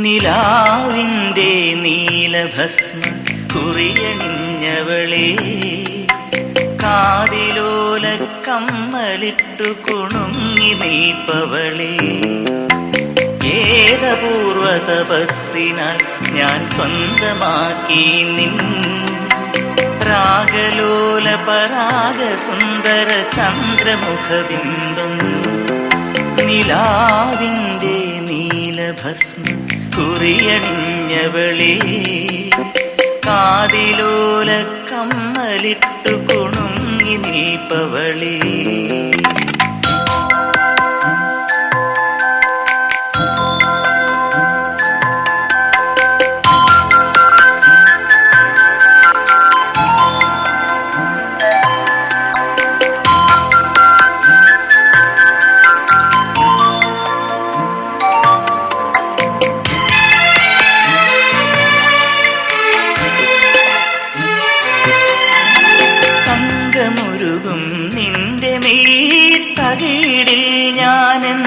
നിലാവിന്റെ നീലഭസ്മ കുറിയണിഞ്ഞവളേ, കാതിലോല കമ്മലിട്ടു കുണുങ്ങി നിൽപ്പവളേ, ഏതപൂർവ തപസ്സിനാൽ ഞാൻ സ്വന്തമാക്കി നിൻ രാഗലോല പരാഗ സുന്ദര ചന്ദ്രമുഖബിംബം. നിലാവിന്റെ നീലഭസ്മ കുറിയണിഞ്ഞവളേ, കാതിലോല കമ്മലിട്ടു കുണുങ്ങി നിൽപ്പവളേ. നിന്റെ മീത്തകിടിൽ ഞാനൻ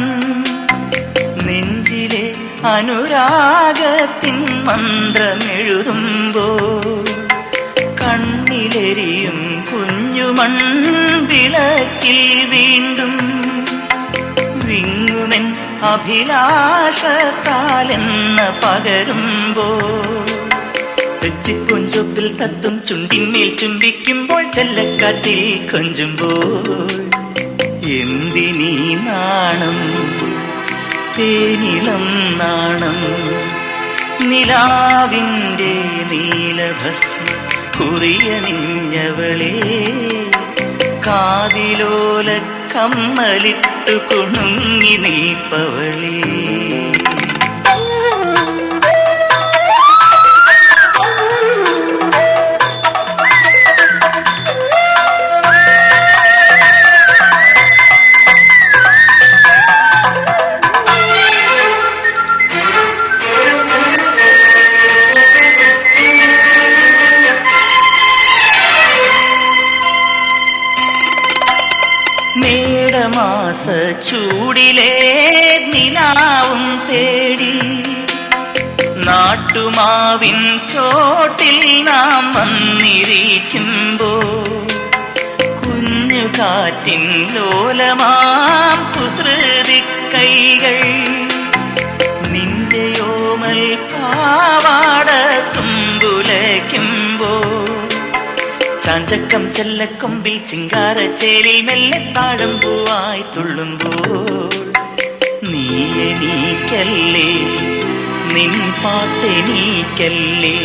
നെഞ്ചിലെ അനുരാഗത്തിൻ മന്ത്രമെഴുതുമ്പോ, കണ്ണിലെരിയും കുഞ്ഞുമൺ വിളക്കിൽ വീണ്ടും വിങ്ങുമെൻ അഭിലാഷത്താലെന്ന പകരുമ്പോ, കൊഞ്ചൊപ്പിൽ തത്തും ചുണ്ടിന്മേൽ ചുംബിക്കുമ്പോൾ ചെല്ലക്കാറ്റിൽ കൊഞ്ചുമ്പോൾ, എന്തിനീ നാണം തേനിളം നാണം. നിലാവിന്റെ നീലഭസ്മ കുറിയണിഞ്ഞവളേ, കാതിലോല കമ്മലിട്ടു കുണുങ്ങി നിൽപ്പവളേ. മേടമാസ ചൂടിലെ നിലാവും തേടി നാട്ടുമാവിൻ ചോട്ടിൽ നാം വന്നിരിക്കുമ്പോ, കുഞ്ഞു കാറ്റിൻ ലോലമാം കുസൃതി കൈകൾ നിന്റെയോമൽ പാവാട തുമ്പുലയ്ക്കുമ്പോ, ചാഞ്ചക്കം ചെല്ലക്കൊമ്പിൽ ചിങ്കാരച്ചേലിൽ മെല്ലെ താഴമ്പൂവായി തുള്ളുമ്പോൾ, നീ എണീക്കല്ലേ നിൻ പാട്ടെണീക്കല്ലേ.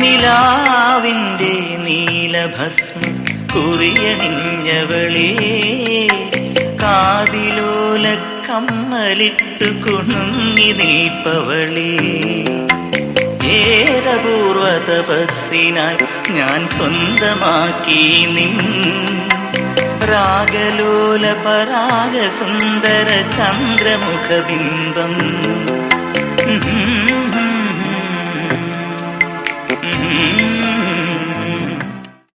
നിലാവിന്റെ നീലഭസ്മ കുറിയണിഞ്ഞവളേ, കാതിലോല കമ്മലിട്ടു കുണുങ്ങി നിൽപ്പവളേ, ഏതപൂർവ തപസ്സിനാൽ ഞാൻ സ്വന്തമാക്കി നിൻ രാഗലോല പരാഗ സുന്ദര ചന്ദ്രമുഖബിംബം.